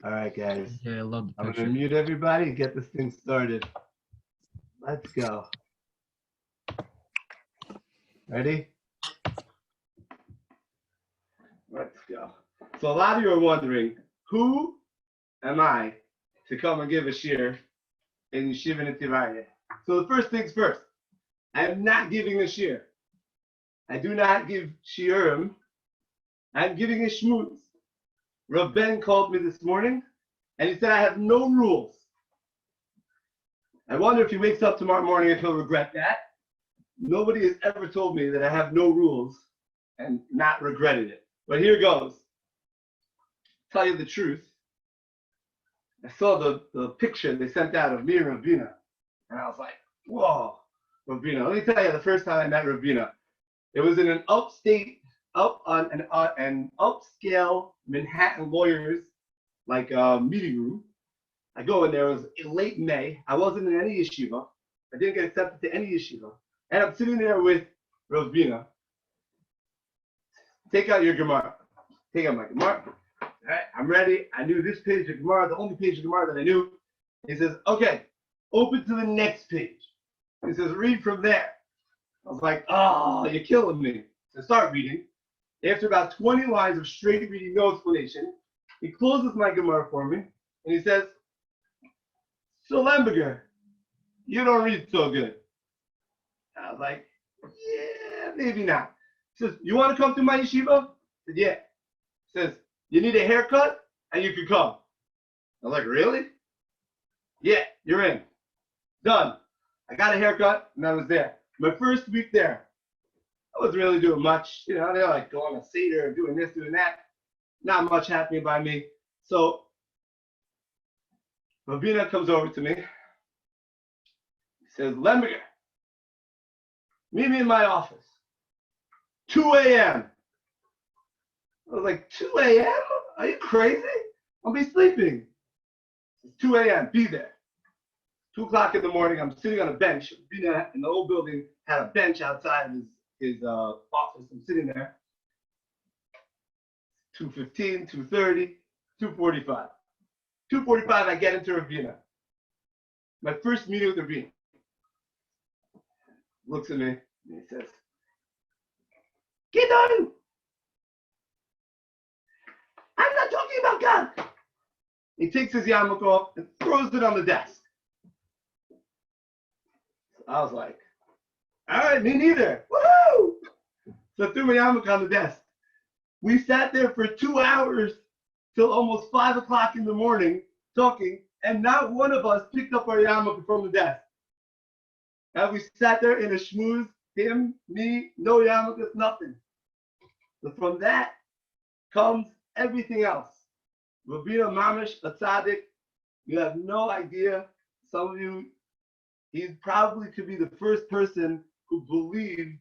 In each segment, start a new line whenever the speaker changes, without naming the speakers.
All right, guys.
Yeah, I love the
I'm
picture.
gonna mute everybody and get this thing started. Let's go. Ready? Let's go. So a lot of you are wondering, who am I to come and give a shir in Yeshiva Netivaye? So the first things first, I am not giving a shir. I do not give shiurim. I'm giving a shmooze. Rav Ben called me this morning, and he said I have no rules. I wonder if he wakes up tomorrow morning if he'll regret that. Nobody has ever told me that I have no rules and not regretted it. But here goes. Tell you the truth. I saw the picture they sent out of me and Rabina, and I was like, whoa, Rabina. Let me tell you, the first time I met Rabina, it was in an an upscale Manhattan lawyers meeting room. I go in there. It was late May. I wasn't in any yeshiva. I didn't get accepted to any yeshiva, and I'm sitting there with Rabina. Take out your Gemara. Take out my Gemara. All right, I'm ready. I knew this page of Gemara, the only page of Gemara that I knew. He says, okay, open to the next page. He says, read from there. I was like, oh, you're killing me. So I start reading. After about 20 lines of straight reading, no explanation, he closes my Gemara for me, and he says, so Lemberger, you don't read so good. I was like, yeah, maybe not. He says, you want to come to my yeshiva? I said, yeah. He says, you need a haircut, and you can come. I was like, really? Yeah, you're in. Done. I got a haircut, and I was there. My first week there, I wasn't really doing much. You know, they're like going to Seder and doing this, doing that. Not much happening by me. So Rabina comes over to me. He says, Lemberger, meet me in my office. 2 a.m. I was like, 2 a.m.? Are you crazy? I'll be sleeping. It's 2 a.m. Be there. 2 o'clock in the morning, I'm sitting on a bench. Rabina in the old building had a bench outside his office. I'm sitting there. 2:15, 2:30, 2:45. 2:45, I get into Rabina. My first meeting with Rabina. Looks at me and he says, Gidon! I'm not talking about God. He takes his yarmulke off and throws it on the desk. So I was like, all right, me neither. Woohoo! So I threw my yarmulke on the desk. We sat there for 2 hours till almost 5 o'clock in the morning talking, and not one of us picked up our yarmulke from the desk. And we sat there in a shmooze, him, me, no yarmulke, nothing. But from that comes everything else. Rabina Mamish, a tzaddik, you have no idea. Some of you, he probably could be the first person who believed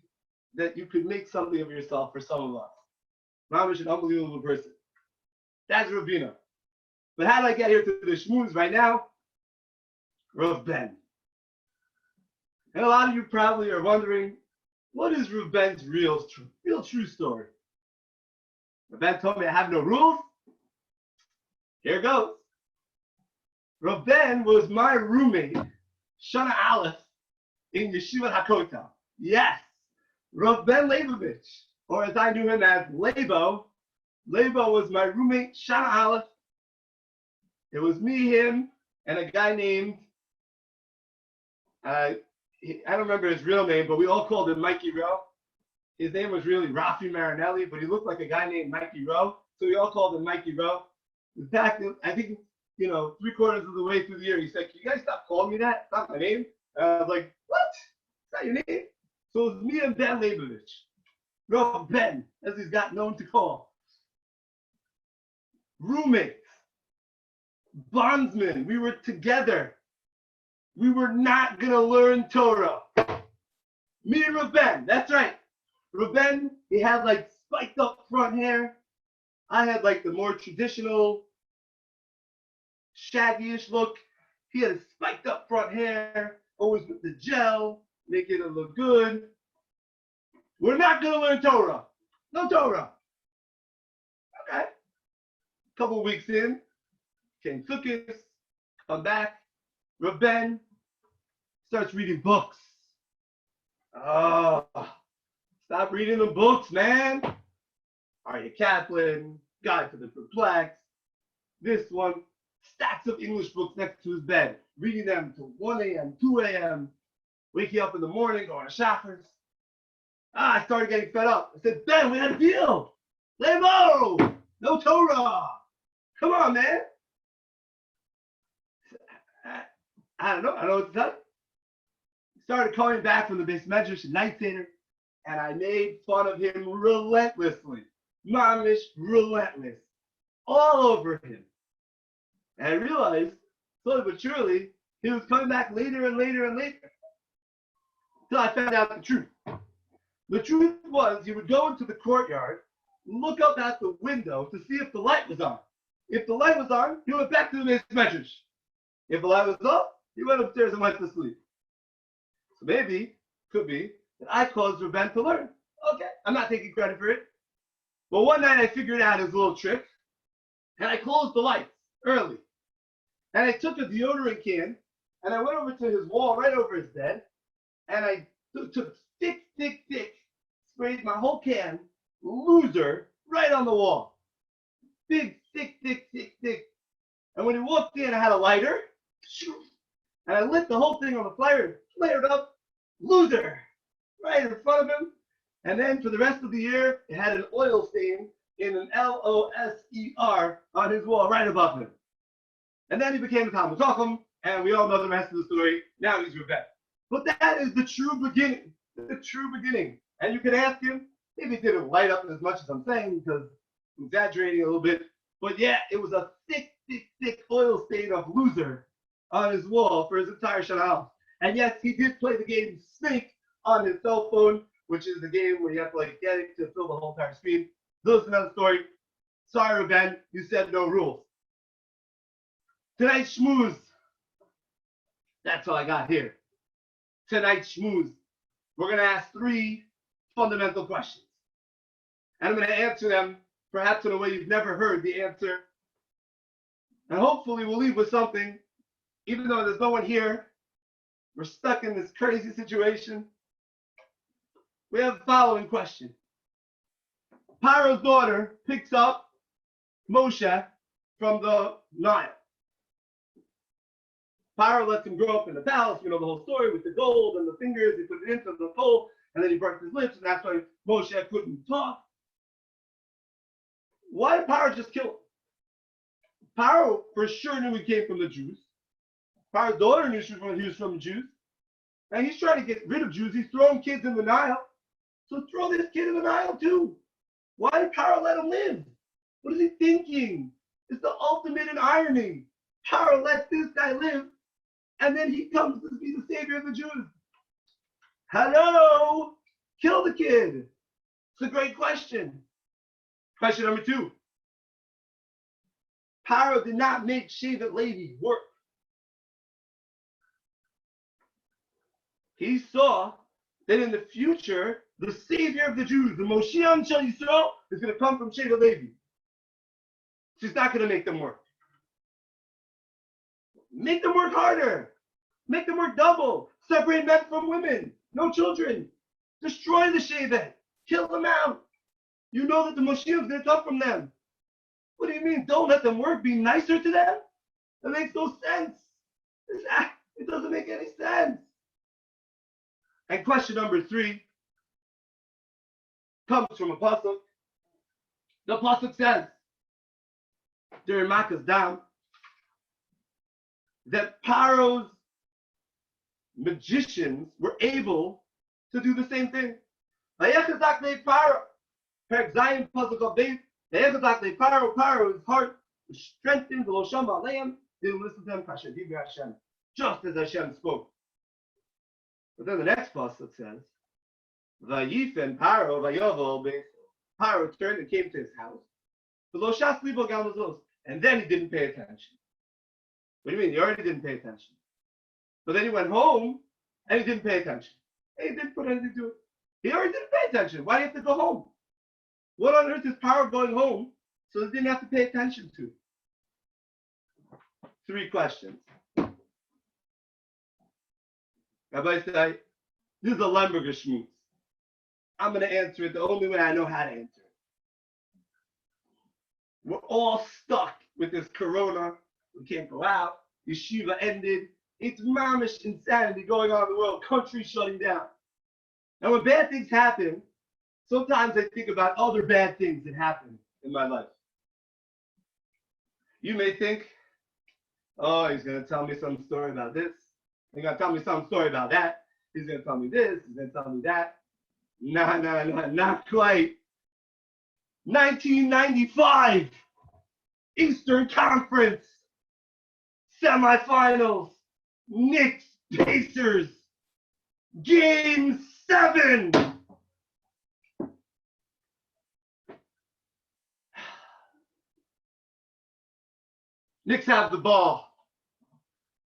that you could make something of yourself for some of us. Mamish, an unbelievable person. That's Rabina. But how did I get here to the Shmooze right now? Rav Ben. And a lot of you probably are wondering, what is Rav Ben's real true story? Rav Ben told me I have no rules. Here goes. Rav Ben was my roommate, Shana Aleph, in Yeshiva HaKotel. Yes, Rav Ben Leibovich, or as I knew him as Lebo. Lebo was my roommate, Shana Aleph. It was me, him, and a guy named, I don't remember his real name, but we all called him Mikey Rowe. His name was really Rafi Marinelli, but he looked like a guy named Mikey Rowe, so we all called him Mikey Rowe. In fact, I think, 3/4 of the way through the year, he said, can you guys stop calling me that? It's not my name. And I was like, what? It's not your name? So it was me and Ben Leibovich. No, Ben, as he's got known to call. Roommates. Bondsmen. We were together. We were not going to learn Torah. Me and Ruben, that's right. Ruben, he had like spiked up front hair. I had like the more traditional shaggy-ish look. He had a spiked up front hair, always with the gel, making it look good. We're not going to learn Torah. No Torah. Okay. A couple weeks in, came Sukkot, come back. Rabbi starts reading books. Oh, stop reading the books, man. Are you Kaplan? Guide for the Perplexed. This one, stacks of English books next to his bed, reading them till 1 a.m., 2 a.m., waking up in the morning, going to Shacharis. I started getting fed up. I said, Ben, we had a deal. Lembo, no Torah. Come on, man. I don't know. I don't know what to tell you. He started coming back from the base medrash at night Seder, and I made fun of him relentlessly. Mamish, relentless. All over him. And I realized, slowly but surely, he was coming back later and later and later. Until I found out the truth. The truth was, he would go into the courtyard, look up at the window to see if the light was on. If the light was on, he went back to the base medrash. If the light was off, he went upstairs and went to sleep. So maybe, could be, that I caused Rabbi to learn. Okay, I'm not taking credit for it. But one night I figured out his little trick, and I closed the lights early. And I took a deodorant can, and I went over to his wall right over his bed, and I took thick, sprayed my whole can, loser, right on the wall. Big, thick. And when he walked in, I had a lighter, and I lit the whole thing on the fire, flared up, loser, right in front of him. And then for the rest of the year, it had an oil stain in an Loser on his wall right above him. And then he became a Talmud Chacham, and we all know the rest of the story. Now he's Rabbi. But that is the true beginning. The true beginning. And you can ask him, maybe it didn't light up as much as I'm saying because I'm exaggerating a little bit. But yeah, it was a thick oil stain of loser on his wall for his entire Shana. And yes, he did play the game Snake on his cell phone, which is the game where you have to get it to fill the whole entire screen. That's another story. Sorry, Rabbi, you said no rules. Tonight's Shmooze. That's all I got here. Tonight's Shmooze. We're going to ask 3 fundamental questions. And I'm going to answer them perhaps in a way you've never heard the answer. And hopefully we'll leave with something, even though there's no one here. We're stuck in this crazy situation. We have the following question. Paro's daughter picks up Moshe from the Nile. Paro lets him grow up in the palace, you know the whole story with the gold and the fingers, he put it into the pole, and then he burnt his lips, and that's why Moshe couldn't talk. Why did Paro just kill him? Paro for sure knew he came from the Jews. Paro's daughter knew he was from the Jews. And he's trying to get rid of Jews. He's throwing kids in the Nile. So throw this kid in the Nile too. Why did Paro let him live? What is he thinking? It's the ultimate in irony. Paro lets this guy live, and then he comes to be the savior of the Jews. Hello? Kill the kid. It's a great question. Question number 2. Paro did not make Shevet Levi work. He saw that in the future, the savior of the Jews, the Moshiach Shel Yisrael, is going to come from Shevet Levi. She's not going to make them work. Make them work harder. Make them work double. Separate men from women. No children. Destroy the Shevet. Kill them out. You know that the Moshiach is going to come from them. What do you mean? Don't let them work. Be nicer to them? That makes no sense. It doesn't make any sense. And question number 3 comes from a pasuk. The pasuk says during Makkah's down that Paro's magicians were able to do the same thing. Paro's heart was strengthened. Didn't listen to him. Just as Hashem spoke. But then the next pasuk says, "Vayifen Paro vayovo beis." Paro turned and came to his house. And then he didn't pay attention. What do you mean? He already didn't pay attention. But then he went home and he didn't pay attention. And he didn't put anything to it. He already didn't pay attention. Why do you have to go home? What on earth is Paro going home so he didn't have to pay attention to? 3 questions. Rabbi said, this is a Lemberger Shmooze. I'm going to answer it the only way I know how to answer it. We're all stuck with this corona. We can't go out. Yeshiva ended. It's mamish insanity going on in the world. Country shutting down. And when bad things happen, sometimes I think about other bad things that happened in my life. You may think, oh, he's going to tell me some story about this. He's going to tell me some story about that. He's going to tell me this. He's going to tell me that. No, not quite. 1995, Eastern Conference, semifinals, Knicks, Pacers, Game 7. Knicks have the ball.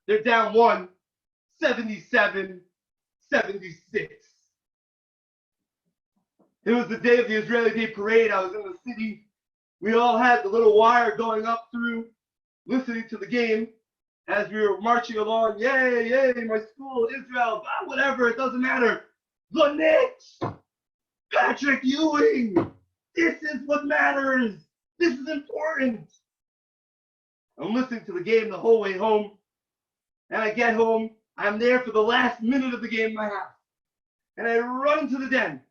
They're down 1, 77-76. It was the day of the Israeli Day Parade. I was in the city. We all had the little wire going up through, listening to the game as we were marching along. Yay, yay, my school, Israel, whatever, it doesn't matter. The Knicks, Patrick Ewing. This is what matters. This is important. I'm listening to the game the whole way home. And I get home. I'm there for the last minute of the game in my house. And I run to the den.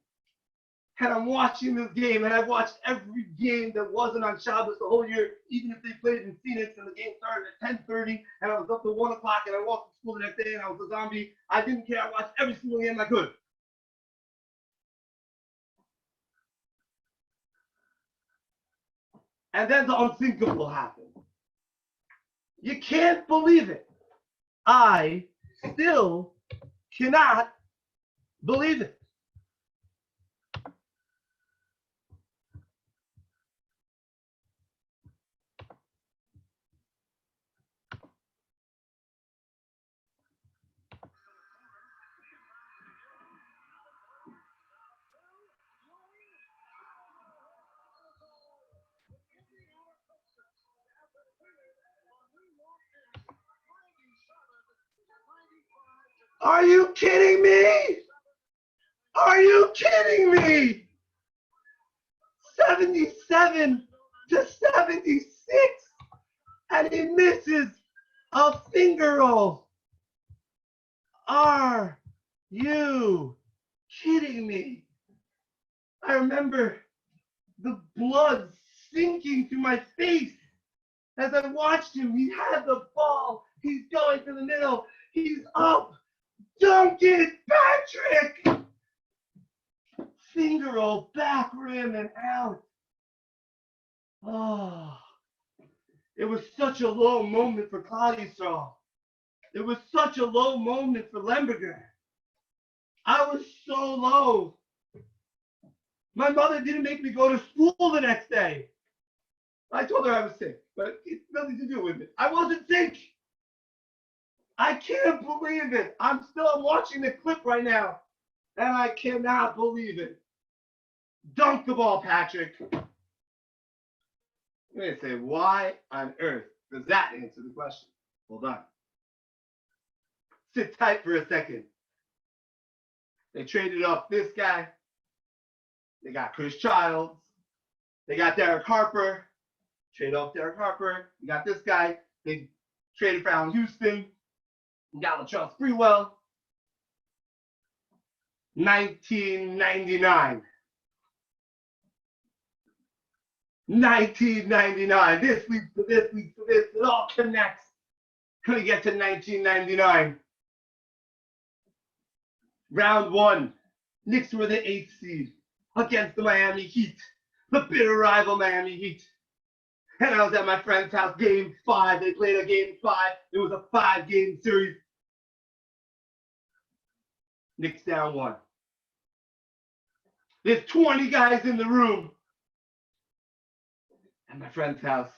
And I'm watching this game, and I've watched every game that wasn't on Shabbos the whole year, even if they played in Phoenix, and the game started at 10:30, and I was up to 1 o'clock, and I walked to school the next day, and I was a zombie. I didn't care. I watched every single game I could. And then the unthinkable happened. You can't believe it. I still cannot believe it. Are you kidding me? Are you kidding me? 77-76, and he misses a finger roll. Are you kidding me? I remember the blood sinking through my face as I watched him. He had the ball. He's going to the middle. He's up. Dunk it, Patrick! Finger roll, back rim, and out. Oh, it was such a low moment for Klal Yisrael. It was such a low moment for Lemberger. I was so low. My mother didn't make me go to school the next day. I told her I was sick, but it's nothing to do with it. I wasn't sick. I can't believe it. I'm watching the clip right now, and I cannot believe it. Dunk the ball, Patrick. I'm going to say, why on earth does that answer the question? Hold on. Sit tight for a second. They traded off this guy. They got Chris Childs. They got Derek Harper. Trade off Derek Harper. You got this guy. They traded for Allen Houston. You got Latrell Sprewell. 1999. 1999. This leads to this, leads to this. It all connects. Couldn't get to 1999. Round 1. Knicks were the 8th seed against the Miami Heat. The bitter rival Miami Heat. And I was at my friend's house, game 5. They played a game 5. It was a 5-game series. Knicks down 1. There's 20 guys in the room at my friend's house.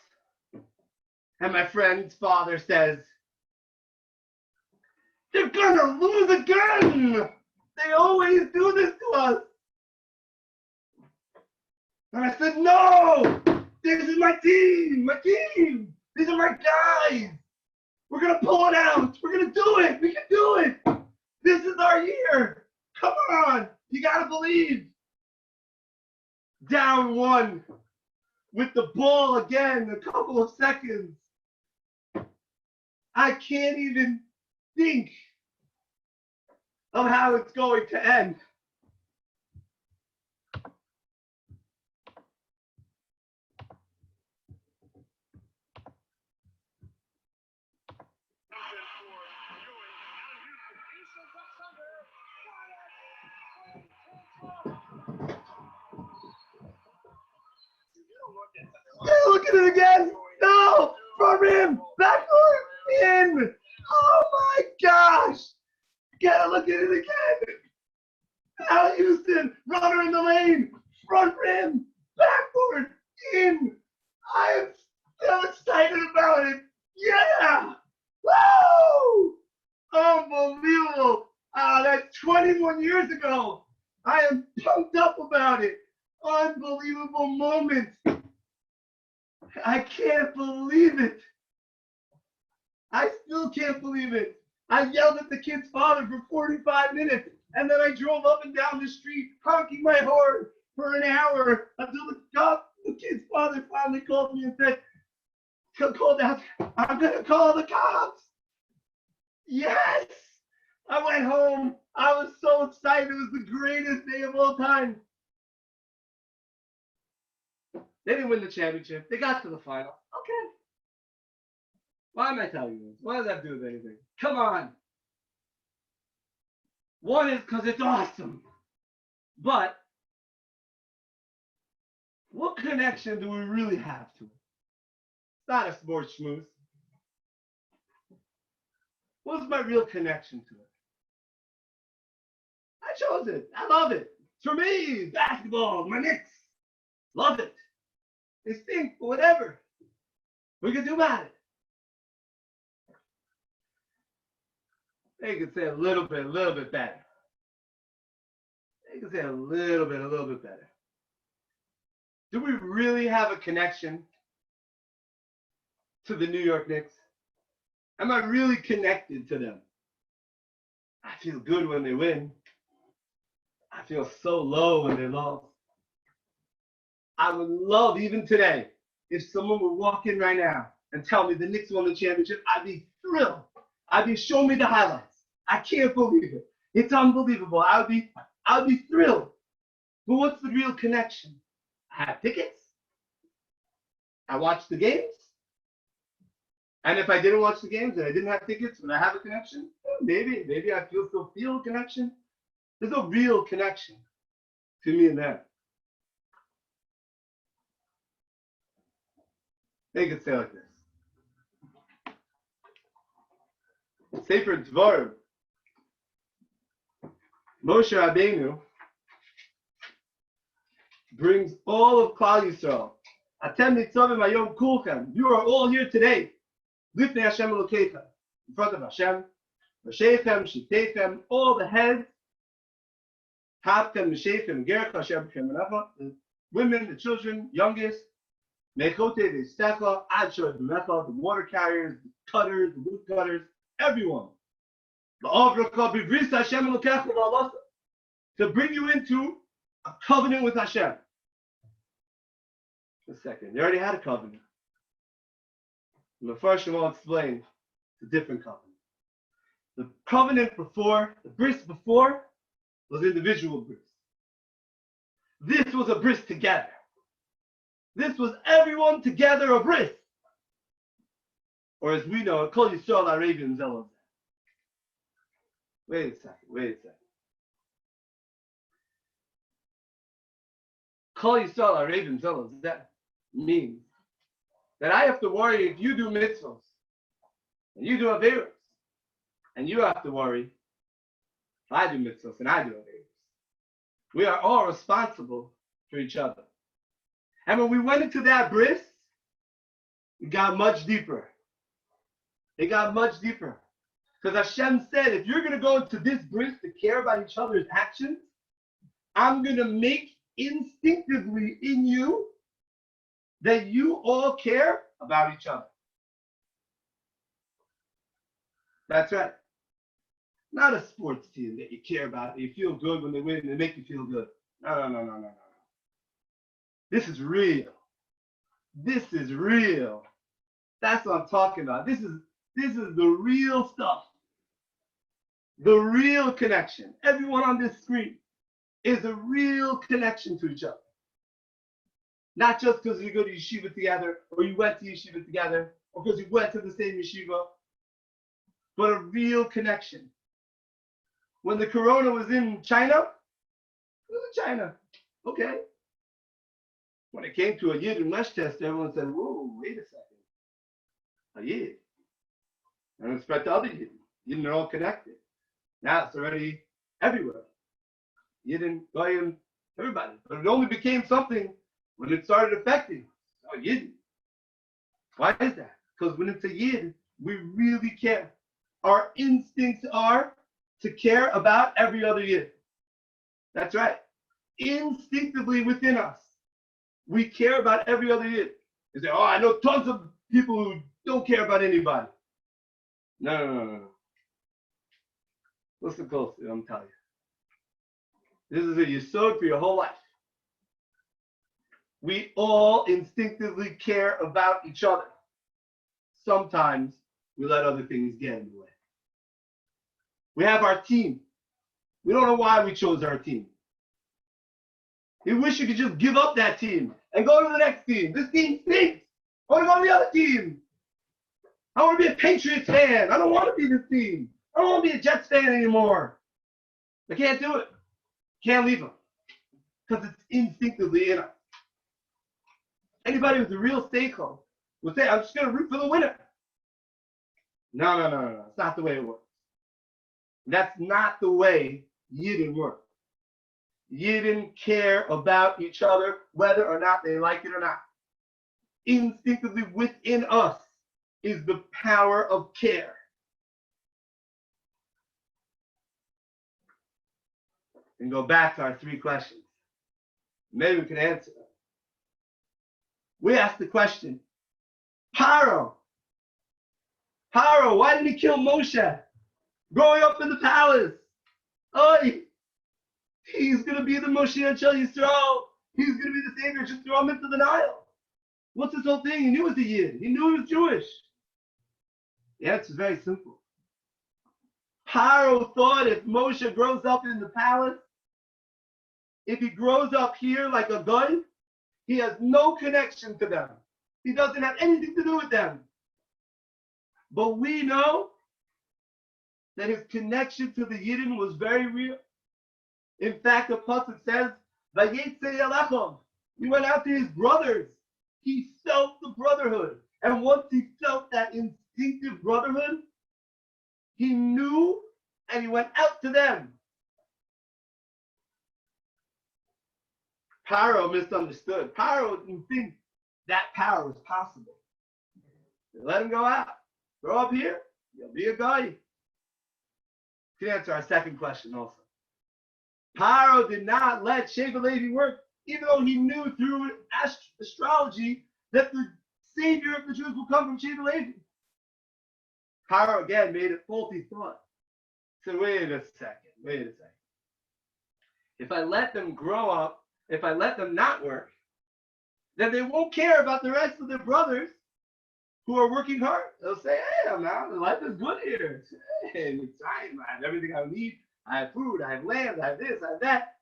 And my friend's father says, they're gonna lose again. They always do this to us. And I said, no, this is my team, These are my guys. We're going to pull it out. We're going to do it. We can do it. This is our year. Come on. You got to believe. Down one with the ball again, a couple of seconds. I can't even think of how it's going to end. Yeah, look at it again. No, front rim, backboard, in. Oh my gosh. Gotta look at it again. Al Houston, runner in the lane, front rim, backboard, in. I am so excited about it. Yeah. Woo! Unbelievable. That's 21 years ago. I am pumped up about it. Unbelievable moment. I can't believe it. I still can't believe it. I yelled at the kid's father for 45 minutes, and then I drove up and down the street honking my horn for an hour until the kid's father finally called me and said, called out, I'm going to call the cops. Yes. I went home. I was so excited. It was the greatest day of all time. They didn't win the championship. They got to the final. Okay. Why am I telling you this? What does that do with anything? Come on. One is because it's awesome. But what connection do we really have to it? It's not a sports schmooze. What's my real connection to it? I chose it. I love it. For me, basketball, my Knicks. Love it. They stink, but whatever. We can do about it. They could say a little bit better. They could say a little bit better. Do we really have a connection to the New York Knicks? Am I really connected to them? I feel good when they win. I feel so low when they lose. I would love, even today, if someone would walk in right now and tell me the Knicks won the championship, I'd be thrilled. I'd be, show me the highlights. I can't believe it. It's unbelievable. I'd be thrilled. But what's the real connection? I have tickets. I watch the games. And if I didn't watch the games and I didn't have tickets, would I have a connection? Maybe I still feel a connection. There's no real connection to me and them. They could say like this. Sefer Dvarim. Moshe Rabbeinu brings all of Klal Yisrael. Atem nitzavim hayom kulchem. You are all here today. Lifnei Hashem Elokeichem. In front of Hashem. Masheichem, Shiteichem, all the heads. Havtem, Masheichem, Gerech, Hashem, the women, the children, youngest. Mechote, the Stecha, Adshor, the Mecha, the water carriers, the cutters, the wood cutters, everyone. To bring you into a covenant with Hashem. A second, they already had a covenant. And the first will explain the different covenant. The covenant before, the bris before, was individual bris. This was a bris together. This was everyone together a bris. Or as we know, Kol Yisrael Arabian Zelos. Wait a second. Kol Yisrael Arabian Zelos. That means that I have to worry if you do mitzvahs and you do averos, and you have to worry if I do mitzvahs and I do averos. We are all responsible for each other. And when we went into that bris, it got much deeper. It got much deeper. Because Hashem said, if you're going to go into this bris to care about each other's actions, I'm going to make instinctively in you that you all care about each other. That's right. Not a sports team that you care about, that you feel good when they win and they make you feel good. No, no, no, no, no, no. This is real. This is real. That's what I'm talking about. This is the real stuff. The real connection. Everyone on this screen is a real connection to each other. Not just because you go to yeshiva together, or you went to yeshiva together, or because you went to the same yeshiva, but a real connection. When the corona was in China, it was in China. Okay. When it came to a Yid in Westchester, everyone said, whoa, wait a second. A Yid. And it spread to other Yid. Yidden are all connected. Now it's already everywhere. Yidden, Goyim, everybody. But it only became something when it started affecting a Yid. Why is that? Because when it's a Yid, we really care. Our instincts are to care about every other Yid. That's right. Instinctively within us, we care about every other Yid. You say, oh, I know tons of people who don't care about anybody. No, no, no, no, no. Listen closely, I'm telling you. This is a yesod for your whole life. We all instinctively care about each other. Sometimes we let other things get in the way. We have our team. We don't know why we chose our team. You wish you could just give up that team and go to the next team. This team stinks. I want to go to the other team. I want to be a Patriots fan. I don't want to be this team. I don't want to be a Jets fan anymore. I can't do it. Can't leave them. Because it's instinctively in us. Anybody with a real stakeholder will say, I'm just going to root for the winner. No, no, no, no, no. It's not the way it works. That's not the way Yidden work. Yidden care about each other, whether or not they like it or not. Instinctively within us is the power of care. And go back to our 3 questions. Maybe we can answer them. We asked the question, Paro, why did he kill Moshe? Growing up in the palace. Oh, he's going to be the Moshiach Shel Yisrael. He's going to be the Savior. Just throw him into the Nile. What's this whole thing? He knew he was a Yid. He knew he was Jewish. The answer is very simple. Paro thought if Moshe grows up in the palace, if he grows up here like a guy, he has no connection to them. He doesn't have anything to do with them. But we know that his connection to the Yidden was very real. In fact, the pasuk says, "Vayetze Yalachom." He went out to his brothers. He felt the brotherhood. And once he felt that instinctive brotherhood, he knew and he went out to them. Paro misunderstood. Paro didn't think that power was possible. They let him go out. Grow up here, you'll be a guy. To answer our second question also. Paro did not let Sheva Levi work, even though he knew through astrology that the savior of the Jews will come from Sheva Levi. Paro again made a faulty thought. He said, wait a second. If I let them grow up, if I let them not work, then they won't care about the rest of their brothers who are working hard. They'll say, hey, now the life is good here. Hey, it's time. I have everything I need. I have food, I have land, I have this, I have that.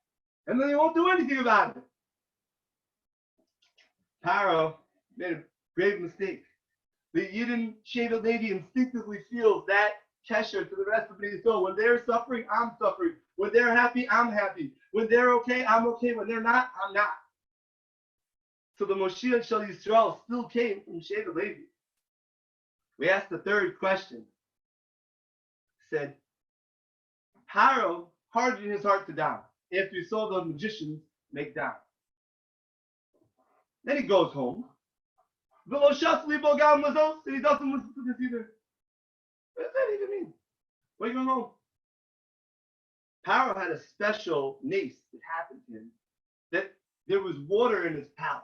And then they won't do anything about it. Paro made a grave mistake. The Yidden Sheva Levi instinctively feels that kesher to the rest of the soul. When they're suffering, I'm suffering. When they're happy, I'm happy. When they're okay, I'm okay. When they're not, I'm not. So the Moshiach Shel Yisrael still came from Sheva Levi. We asked the third question. Said, Paro hardened his heart to down after he saw the magicians make down. Then he goes home. And he doesn't listen to this either. What does that even mean? Why are you going home? Paro had a special nace that happened to him, that there was water in his palace.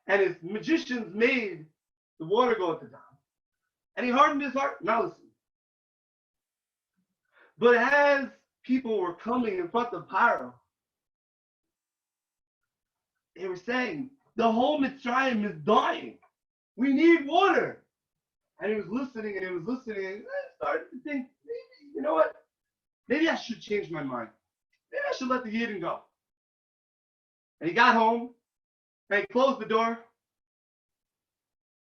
And his magicians made the water go into down. And he hardened his heart. Now listen, But as people were coming in front of Paro, they were saying, the whole Mitzrayim is dying. We need water. And he was listening and I started to think, maybe, you know what? Maybe I should change my mind. Maybe I should let the Gidon go. And he got home and he closed the door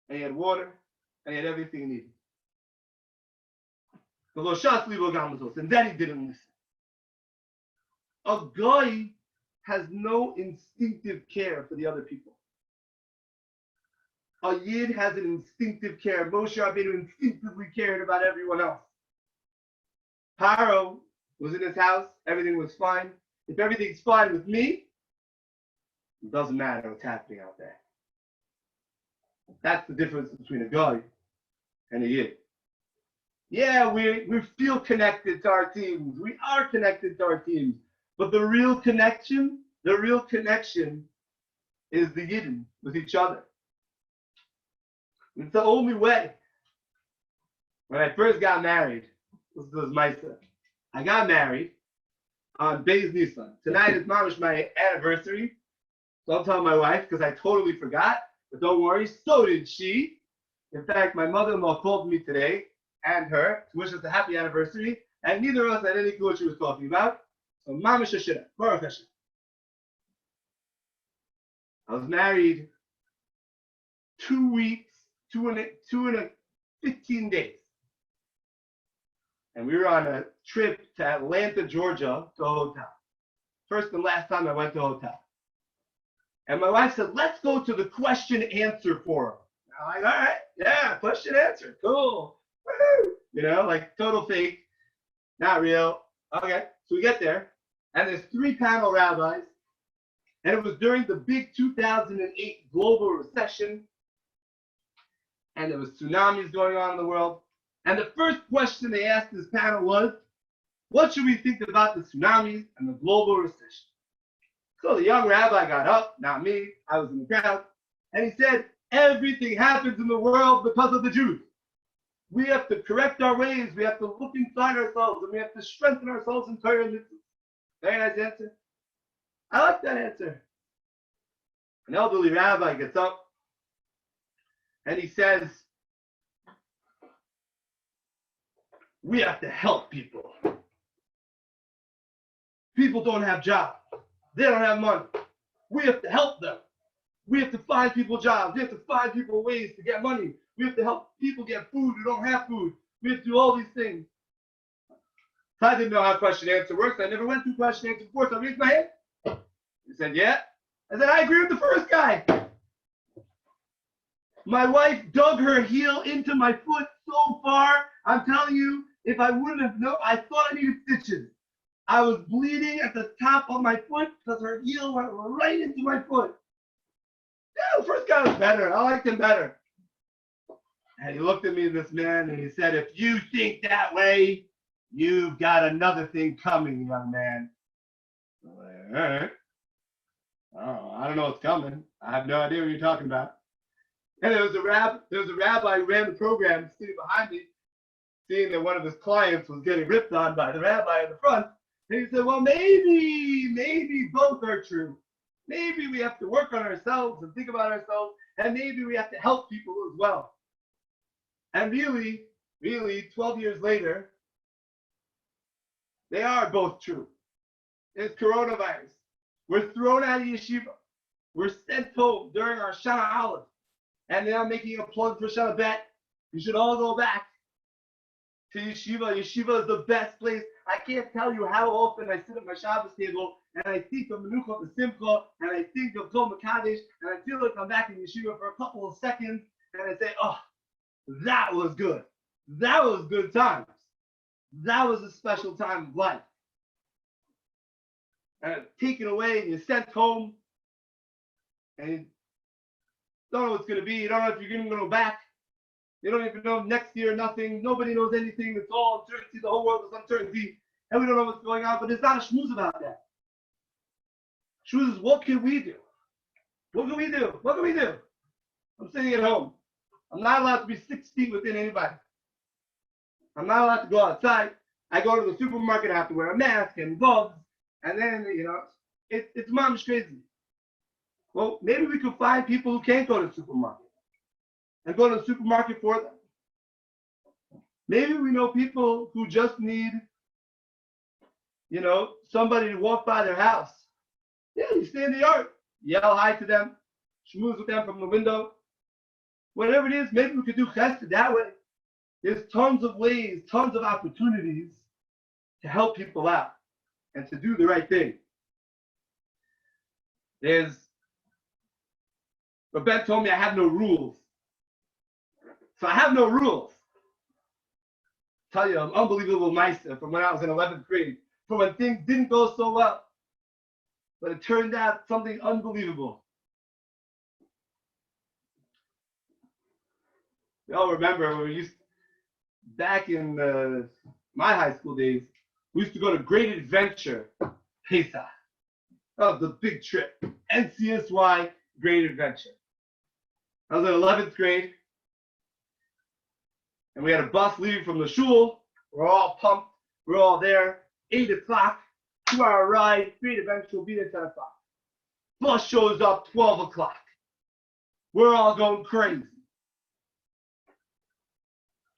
and he had water and he had everything he needed. And then he didn't listen. A guy has no instinctive care for the other people. A Yid has an instinctive care. Moshe Rabbeinu instinctively cared about everyone else. Paro was in his house. Everything was fine. If everything's fine with me, it doesn't matter what's happening out there. That's the difference between a guy and a Yid. Yeah, we feel connected to our teams. We are connected to our teams. But the real connection is the Gidon with each other. It's the only way. When I first got married, this was Musser. I got married on Beis Nisan. Tonight is my anniversary. So I'll tell my wife because I totally forgot. But don't worry, so did she. In fact, my mother-in-law called me today and her to wish us a happy anniversary. And neither of us had any clue what she was talking about. So Mama Shashira, Baruch Hashem. I was married 2 weeks, two and 15 days. And we were on a trip to Atlanta, Georgia, to a hotel. First and last time I went to a hotel. And my wife said, let's go to the question answer forum. I'm like, all right, yeah, question answer, cool. Woo-hoo. You know, like total fake, not real. Okay, so we get there, and there's 3 panel rabbis, and it was during the big 2008 global recession, and there was tsunamis going on in the world. And the first question they asked this panel was, what should we think about the tsunamis and the global recession? So the young rabbi got up, not me, I was in the crowd, and he said, everything happens in the world because of the Jews. We have to correct our ways, we have to look inside ourselves, and we have to strengthen ourselves in Torah and mitzvah. Very nice answer. I like that answer. An elderly rabbi gets up, and he says, we have to help people. People don't have jobs. They don't have money. We have to help them. We have to find people jobs. We have to find people ways to get money. We have to help people get food who don't have food. We have to do all these things. So I didn't know how question answer works. I never went through question answer before, so I raised my hand. He said, yeah. I said, I agree with the first guy. My wife dug her heel into my foot so far, I'm telling you, if I wouldn't have known, I thought I needed stitches. I was bleeding at the top of my foot because her heel went right into my foot. Yeah, the first guy was better. I liked him better. And he looked at me, this man, and he said, if you think that way, you've got another thing coming, young man. I'm like, all right. Oh, I don't know what's coming. I have no idea what you're talking about. And there was a rabbi who ran the program sitting behind me, seeing that one of his clients was getting ripped on by the rabbi in the front. And he said, well, maybe both are true. Maybe we have to work on ourselves and think about ourselves, and maybe we have to help people as well. And really, 12 years later, they are both true. There's coronavirus. We're thrown out of yeshiva. We're sent home during our Shana Aleph. And now making a plug for Shana Bet. You should all go back to yeshiva. Yeshiva is the best place. I can't tell you how often I sit at my Shabbos table and I think of Menucha B'Simcha and I think of Tov Mekadesh and I feel like I'm back in yeshiva for a couple of seconds and I say, oh, that was good. That was good times. That was a special time of life. And it's taken away and you're sent home and you don't know what's going to be. You don't know if you're going to go back. You don't even know next year, nothing. Nobody knows anything. It's all uncertainty. The whole world is uncertainty. And we don't know what's going on. But there's not a shmooze about that. Shmooze is, what can we do? What can we do? What can we do? I'm sitting at home. I'm not allowed to be 6 feet within anybody. I'm not allowed to go outside. I go to the supermarket, I have to wear a mask and gloves, and then, it's mamish crazy. Well, maybe we could find people who can't go to the supermarket and go to the supermarket for them. Maybe we know people who just need, somebody to walk by their house. Yeah, you stay in the yard, yell hi to them, shmooze with them from the window. Whatever it is, maybe we could do chesed that way. There's tons of ways, tons of opportunities to help people out and to do the right thing. Rabbi told me I have no rules. So I have no rules. I'll tell you an unbelievable Musser from when I was in 11th grade, from when things didn't go so well. But it turned out something unbelievable. We all remember when we used, back in my high school days, we used to go to Great Adventure, Pesach. That was the big trip. NCSY Great Adventure. I was in 11th grade, and we had a bus leaving from the shul. We're all pumped. We're all there. 8 o'clock, 2-hour ride. Great Adventure will be there 10 o'clock. Bus shows up 12 o'clock. We're all going crazy.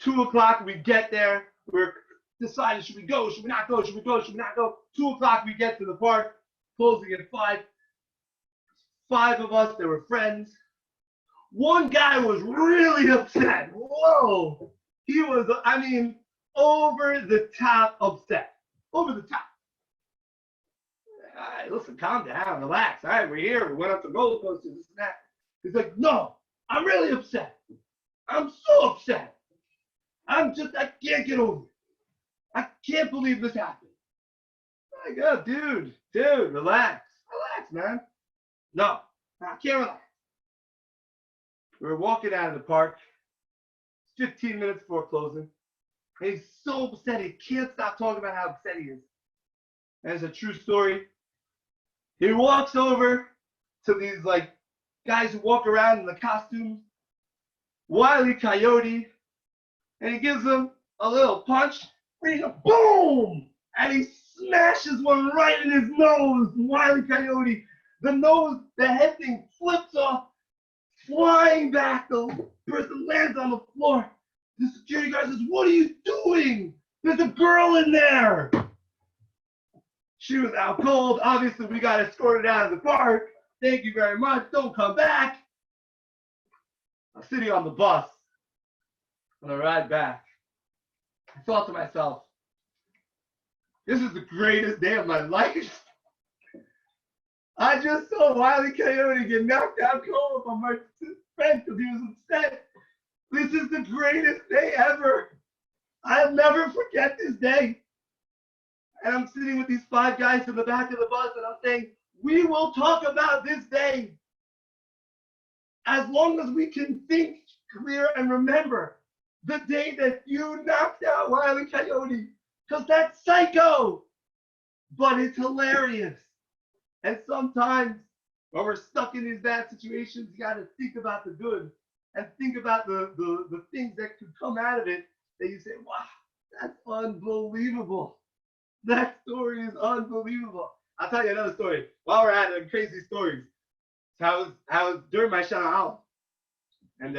2 o'clock, we get there. We're deciding, should we go? Should we not go? Should we go? Should we not go? 2 o'clock, we get to the park. Closing at 5. 5 of us, they were friends. One guy was really upset. Whoa. He was, over the top upset. Over the top. All right, listen, calm down, relax. All right, we're here. We went up to roller coasters, this and that. He's like, no, I'm really upset. I'm so upset. I can't get over it. I can't believe this happened. I'm like, oh, dude, relax. Relax, man. No, I can't relax. We were walking out of the park, 15 minutes before closing, and he's so upset. He can't stop talking about how upset he is. And it's a true story. He walks over to these guys who walk around in the costumes, Wile E. Coyote, and he gives them a little punch, and he goes, boom! And he smashes one right in his nose, Wile E. Coyote. The head thing flips off, flying back. The person lands on the floor. The security guard says, what are you doing? There's a girl in there. She was out cold. Obviously, we got escorted out of the park. Thank you very much. Don't come back. I'm sitting on the bus on the ride back. I thought to myself, this is the greatest day of my life. I just saw Wile E. Coyote get knocked out cold by my friend because he was upset. This is the greatest day ever. I'll never forget this day. And I'm sitting with these 5 guys in the back of the bus, and I'm saying, we will talk about this day as long as we can think clear and remember the day that you knocked out Wile E. Coyote, because that's psycho, but it's hilarious. And sometimes when we're stuck in these bad situations, you got to think about the good and think about the things that could come out of it that you say, wow, that's unbelievable. That story is unbelievable. I'll tell you another story. While we're at it, crazy stories. So I was during my Shana Aleph, and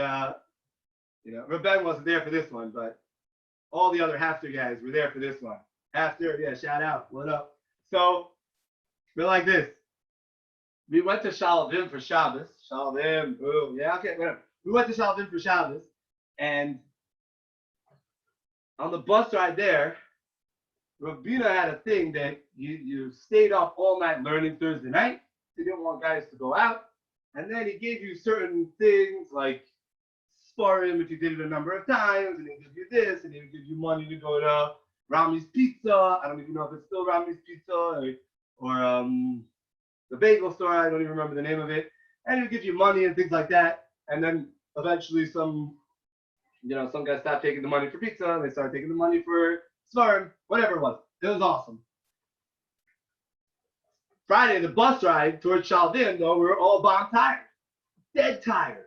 Rabbi wasn't there for this one, but all the other Hafter guys were there for this one. Hafter, yeah, shout out, what up? So we're like this. We went to Shalavim for Shabbos. Shalavim, boom, yeah, okay, whatever. We went to Shalavim for Shabbos, and on the bus ride there, Rabina had a thing that you stayed up all night learning Thursday night. He didn't want guys to go out. And then he gave you certain things like sparring if you did it a number of times, and he'd give you this, and he would give you money to go to Rami's Pizza. I don't even know if it's still Rami's Pizza or the bagel store. I don't even remember the name of it. And he'd give you money and things like that. And then eventually some guys stopped taking the money for pizza, and they started taking the money for sparring, whatever it was. It was awesome. Friday, the bus ride towards Shalavim, though, we were all bomb tired. Dead tired.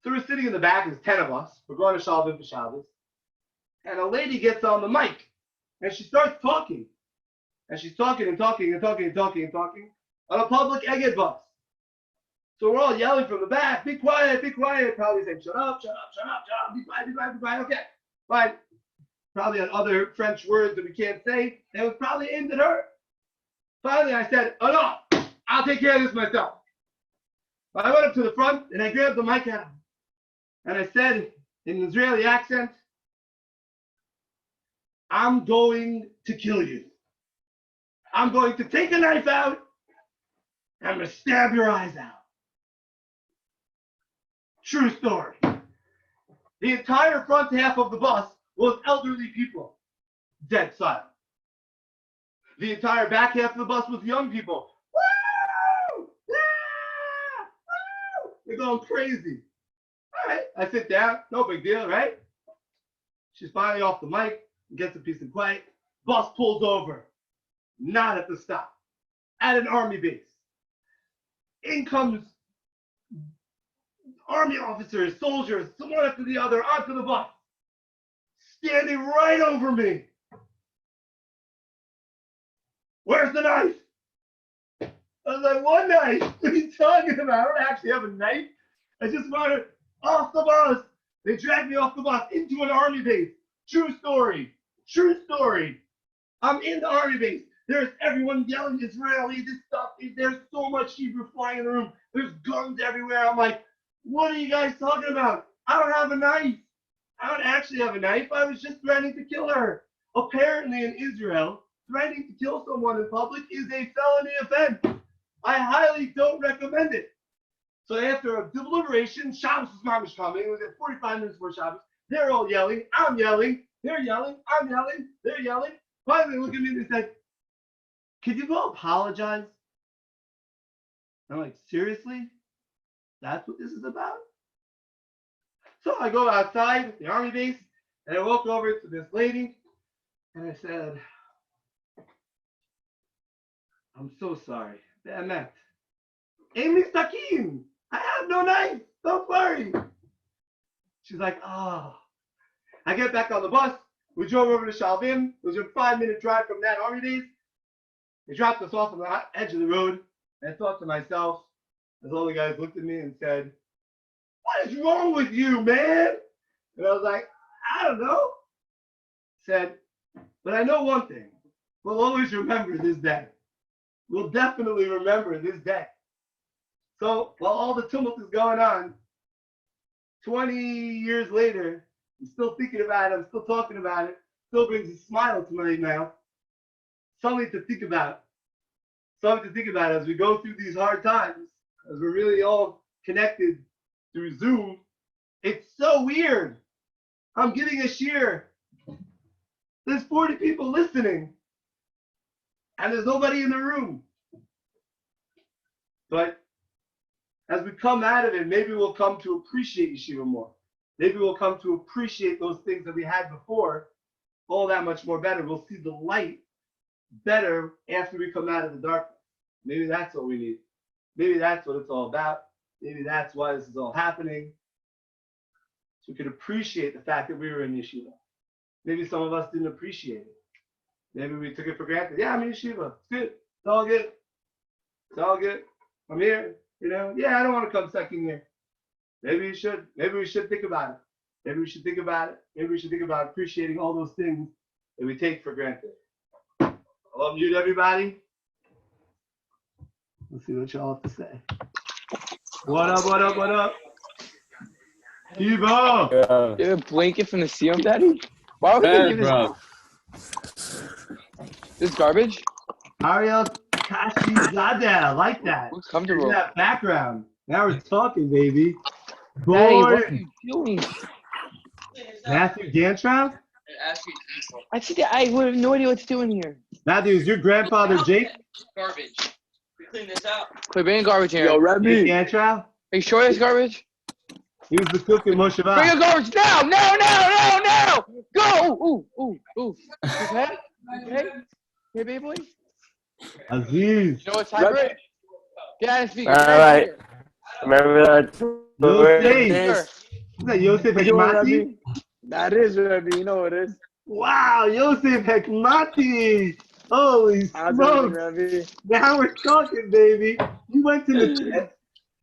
So we're sitting in the back, there's 10 of us. We're going to Shalavim for Shabbos. and a lady gets on the mic, and she starts talking. And she's talking and talking and talking and talking and talking on a public Egged bus. So we're all yelling from the back, be quiet, probably saying, shut up, be quiet, okay, fine. Probably had other French words that we can't say, and it was probably aimed at her. Finally, I said, enough, I'll take care of this myself. I went up to the front, and I grabbed the mic out, and I said, in an Israeli accent, I'm going to kill you. I'm going to take a knife out, and I'm going to stab your eyes out. True story. The entire front half of the bus was elderly people. Dead silent. The entire back half of the bus was young people. Woo! Yeah! Woo! They're going crazy. All right, I sit down. No big deal, right? She's finally off the mic, gets a piece of quiet. Bus pulls over. Not at the stop. At an army base. In comes army officers, soldiers, one after the other, onto the bus. Standing right over me. Where's the knife? I was like, what knife? What are you talking about? I don't actually have a knife. I just want her off the bus. They dragged me off the bus into an army base. True story. True story. I'm in the army base. There's everyone yelling Israeli, this stuff. There's so much Hebrew flying in the room. There's guns everywhere. I'm like, what are you guys talking about? I don't have a knife. I don't actually have a knife. I was just threatening to kill her. Apparently in Israel, threatening to kill someone in public is a felony offense. I highly don't recommend it. So after a deliberation, Shabbos is mamish coming. It was at 45 minutes before Shabbos. They're all yelling. I'm yelling. They're yelling. I'm yelling. They're yelling. Finally, they look at me and they said, could you go apologize? I'm like, seriously? That's what this is about? So I go outside the army base and I walk over to this lady and I said, I'm so sorry. Be'emet. Amy Sakin. I have no knife. Don't worry. She's like, oh. I get back on the bus. We drove over to Shalvim. It was a 5-minute drive from that army base. They dropped us off on the edge of the road. And I thought to myself, as all the guys looked at me and said, what is wrong with you, man? And I was like, I don't know. Said, but I know one thing. We'll always remember this day. We'll definitely remember this day. So while all the tumult is going on, 20 years later, I'm still thinking about it. I'm still talking about it. Still brings a smile to my mouth. Something to think about. Something to think about as we go through these hard times, as we're really all connected through Zoom. It's so weird. I'm giving a shiur. There's 40 people listening, and there's nobody in the room. But as we come out of it, maybe we'll come to appreciate yeshiva more. Maybe we'll come to appreciate those things that we had before all that much more better. We'll see the light better after we come out of the darkness. Maybe that's what we need. Maybe that's what it's all about. Maybe that's why this is all happening. So we could appreciate the fact that we were in yeshiva. Maybe some of us didn't appreciate it. Maybe we took it for granted. Yeah, I'm in yeshiva. It's good. It's all good. It's all good. I'm here. You know, yeah, I don't want to come second year. Maybe you should. Maybe we should think about it. Maybe we should think about it. Maybe we should think about appreciating all those things that we take for granted. I'll unmute everybody. Let's see what y'all have to say. What up, what up, what up? Evo!
Yeah.
You have a blanket from the Siyum, Daddy? Why would they give this garbage?
Ariel Kashizadeh, I like that.
Looks comfortable.
Look at that background. Now we're talking, baby.
Daddy, what
Boy.
are you doing?
Matthew Gantrow?
I see that. I have no idea what to do in here.
Matthew, is your grandfather Jake?
Garbage. We clean this out.
Quit bringing garbage here.
Yo,
Jake
Rabbi.
Gantrow?
Are you sure it's garbage?
He was the cook in
Bring
Mosheva.
your garbage now! No! Go! Ooh. Okay? Okay, baby boy?
Aziz.
You know what time it is? Get out of speaker.
All right. Remember that.
Yosef.
Sure.
Is that Yosef
What you want,
Hashmati?
Rabbi?
That is Rabbi. You know what it is.
Wow, Yosef Hekmati. Holy
How's everything,
smokes.
Rabbi?
Now we're talking, baby. You went to the tip.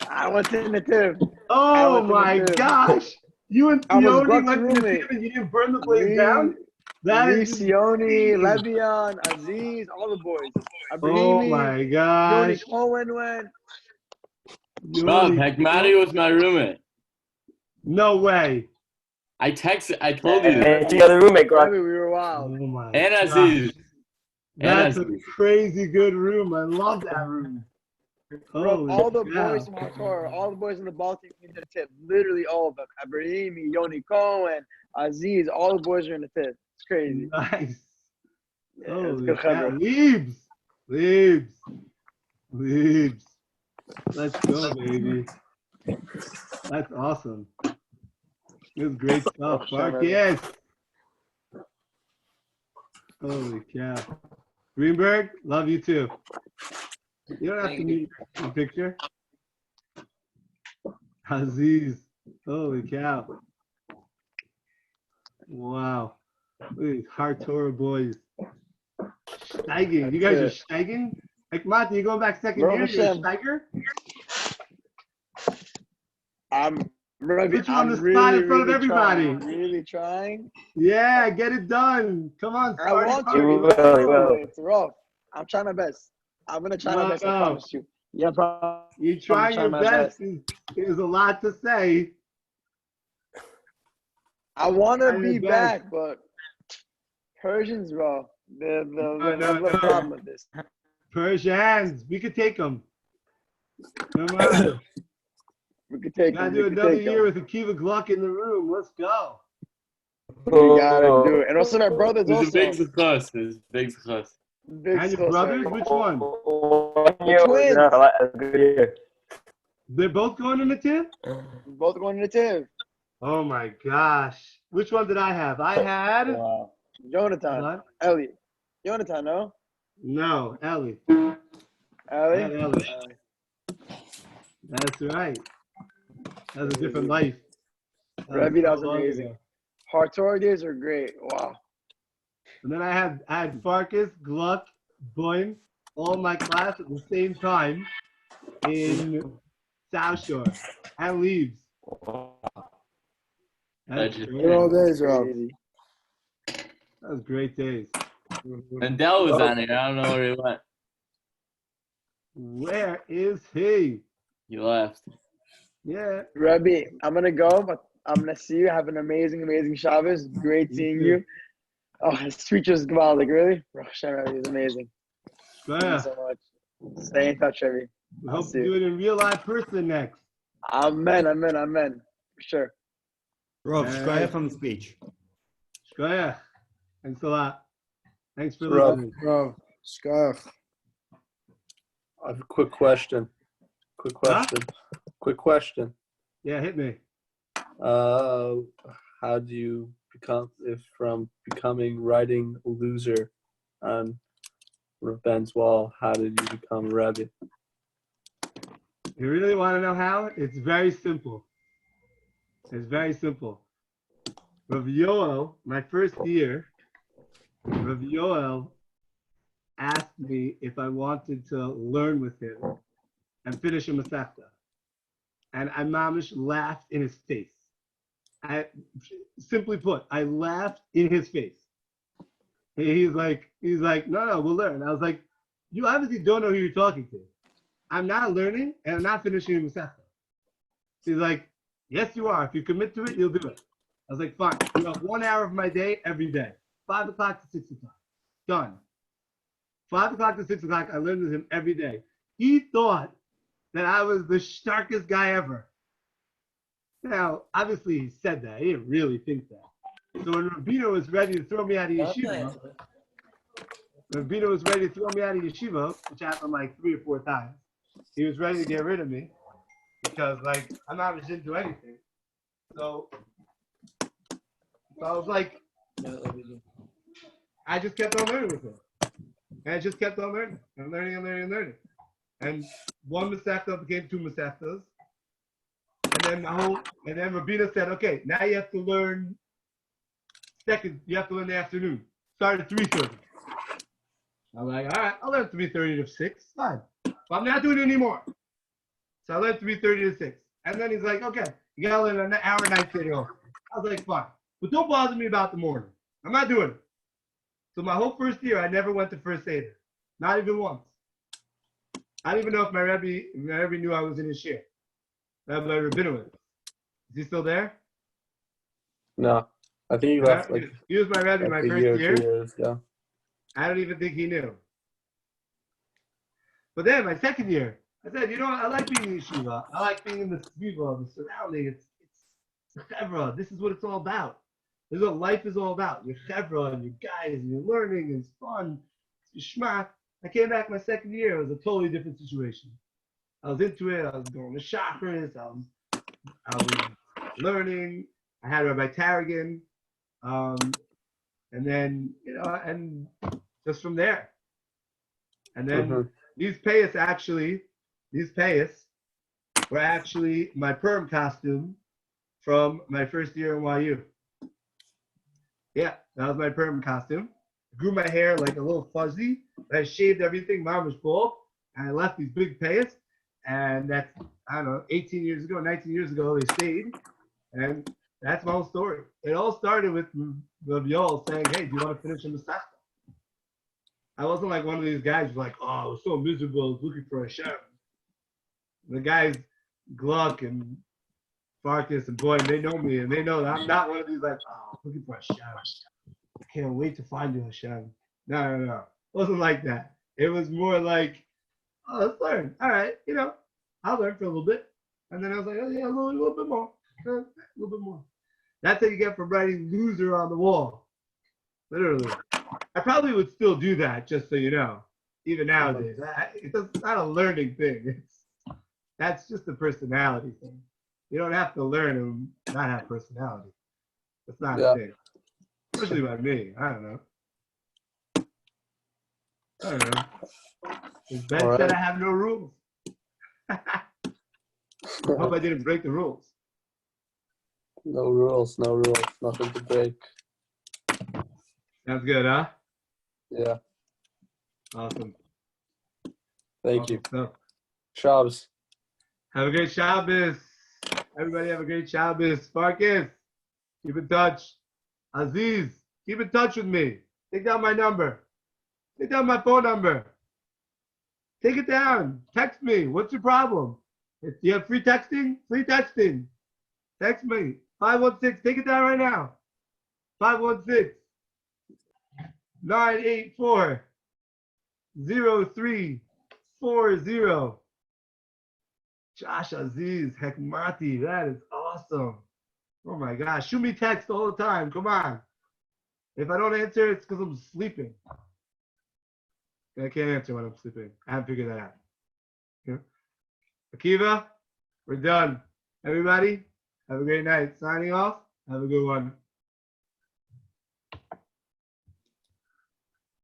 I went in the tip.
Oh my gosh. You and
I was
Sione
Gluck's
went to the
roommate.
tip and you didn't burn the place down? That is
Sione,
insane.
Levion, Aziz, all the boys.
Oh
Abrahimi,
my
Yoni
gosh.
Cohen went.
Rob, Hekmati was my roommate.
No way.
I told you.
And you got a roommate, Gluck.
Rabbi, we were
Oh
wild.
my
And
gosh.
Aziz.
That's a
Aziz.
crazy good room. I love that room.
Bro,
Holy
all the
cow.
boys from Hardcore, all the boys in the ball team came to the tip. Literally all of them. Abrahimi, Yoni Cohen, Aziz, all the boys are in the tip. It's crazy.
Nice.
Yeah, it's
Holy
good
cow.
cover.
Leaves. Let's go, baby. That's awesome. It was great stuff. Marquez. Holy cow. Greenberg, love you too. You don't have to meet the picture. Aziz. Holy cow. Wow. Look at these hard Torah boys. Steiging. You guys are steiging? Like, Mati, you going back second year? You're a steiger?
Rabbi,
Put you on
I'm
the spot
really,
in front of
really
everybody.
trying. Really trying.
Yeah, get it done. Come on,
I want to.
You
You
will,
know,
you will.
it's rough. I'm trying my best. I'm going to try my best, I promise you. Yeah, bro.
You trying your
my
best is a lot to say.
I want to
Try
be
your best.
back, but Persians, bro, they're
No.
the problem with this.
Persians, we could take them. Come on.
We could take
Gotta
them.
do
We could
another
take
year
them.
with Akiva Gluck in the room. Let's go.
We gotta do it. And also our brothers
It was
also.
a big success. It was a big success.
Big
And your brothers,
success.
which one?
Twins.
That's a good year.
They're both going in the tip?
Both going to the tip.
Oh my gosh. Which one did I have? I had
Wow. Jonathan.
what?
Ellie. Jonathan, no?
No, Ellie.
Ellie?
I had Ellie. That's right. That was a different life.
Rabbi, that was
so long
amazing.
ago.
Hard Torah days are great. Wow.
And then I had Farkas, Gluck, Boyne, all my class at the same time in South Shore and Leaves. That's
Legend.
great.
Good old days, Rob.
That was great days.
And Dell was on here. I don't know where he went.
Where is he?
He left.
Yeah.
Rabbi, I'm going to go, but I'm going to see you. Have an amazing, amazing Shabbos. Great seeing you. Oh, his speech was like, really? Rabbi is amazing. Thank you so much. Stay in touch, Rabbi.
We hope to do it in real life person next.
Amen. For sure.
Rob, shkoyach from the speech.
Shkoyach. Thanks a lot. Thanks for listening.
Rob, shkoyach.
I have a quick question. Quick question.
Yeah, hit me.
How do you from becoming writing loser on Ben's wall, how did you become a Rabbi?
You really want to know how? It's very simple. Rav Yoel, my first year, Rav Yoel asked me if I wanted to learn with him and finish a Masechta. And I mamish laughed in his face. Simply put, I laughed in his face. He's like, no, we'll learn. I was like, you obviously don't know who you're talking to. I'm not learning and I'm not finishing a Masechta. He's like, yes, you are. If you commit to it, you'll do it. I was like, fine. You have 1 hour of my day every day, 5 o'clock to 6 o'clock. Done. 5 o'clock to 6 o'clock, I learned with him every day. He thought that I was the starkest guy ever. Now, obviously he said that. He didn't really think that. So when Rabino was ready to throw me out of yeshiva, which happened like 3 or 4 times, he was ready to get rid of me because like I'm not didn't do anything. So I was like, I just kept on learning with him. And I just kept on learning. I'm learning. And one Masechta became 2 Masechtas. And then Rabina said, okay, now you have to learn Second, you have to learn the afternoon. Start at 3:30. I'm like, all right, I'll learn 3:30 to 6. Fine. But I'm not doing it anymore. So I learned 3:30 to 6. And then he's like, okay, you gotta learn an hour night schedule. I was like, fine. But don't bother me about the morning. I'm not doing it. So my whole first year, I never went to first Seder. Not even once. I don't even know if my Rabbi knew I was in his share. Rabbi Rabinowitz. Is he still there?
No, I think he left like
he was my Rabbi my
a
first
year,
year.
2 years. Yeah.
I don't even think he knew. But then my second year, I said, you know what? I like being in yeshiva. I like being in the sviva, the surrounding. It's the chevra. This is what it's all about. This is what life is all about. Your chevra and your guys and your learning and it's fun. It's your shmach. I came back my second year. It was a totally different situation. I was into it. I was going to chakras. I was learning. I had Rabbi Tarragon. And then, and just from there. And then these payas were actually my perm costume from my first year in YU. Yeah, that was my perm costume. I grew my hair like a little fuzzy. I shaved everything. Mom was bald. And I left these big payas. And that's, I don't know, 18 years ago, 19 years ago, they stayed. And that's my whole story. It all started with Rabbi Yoel saying, hey, do you want to finish a Masechta? I wasn't like one of these guys who's like, oh, I was so miserable, I was looking for a Hashem. The guys, Gluck and Farkas and Boyd, they know me, and they know that I'm not one of these like, oh, looking for a Hashem. I can't wait to find you, Hashem. No. It wasn't like that. It was more like, oh, let's learn. All right, I'll learn for a little bit. And then I was like, oh, yeah, a little bit more. A little bit more. That's what you get from writing loser on the wall. Literally. I probably would still do that, just so you know, even nowadays. It's not a learning thing. That's just a personality thing. You don't have to learn and not have personality. That's not a thing. Especially by me. I don't know. As Ben said, I have no rules. I hope I didn't break the rules.
No rules. Nothing to break.
Sounds good, huh?
Yeah.
Awesome.
Thank you.
So,
Shabbos.
have a great Shabbos. Everybody have a great Shabbos. Farkas, keep in touch. Aziz, keep in touch with me. Take down my number. Take down my phone number. Take it down. Text me. What's your problem? Do you have free texting? Free texting. Text me. 516. Take it down right now. 516. 984-0340. Josh Aziz, Hekmati, that is awesome. Oh my gosh, shoot me text all the time. Come on. If I don't answer, it's because I'm sleeping. I can't answer when I'm sleeping. I haven't figured that out. Yeah. Akiva, we're done. Everybody, have a great night. Signing off. Have a good one.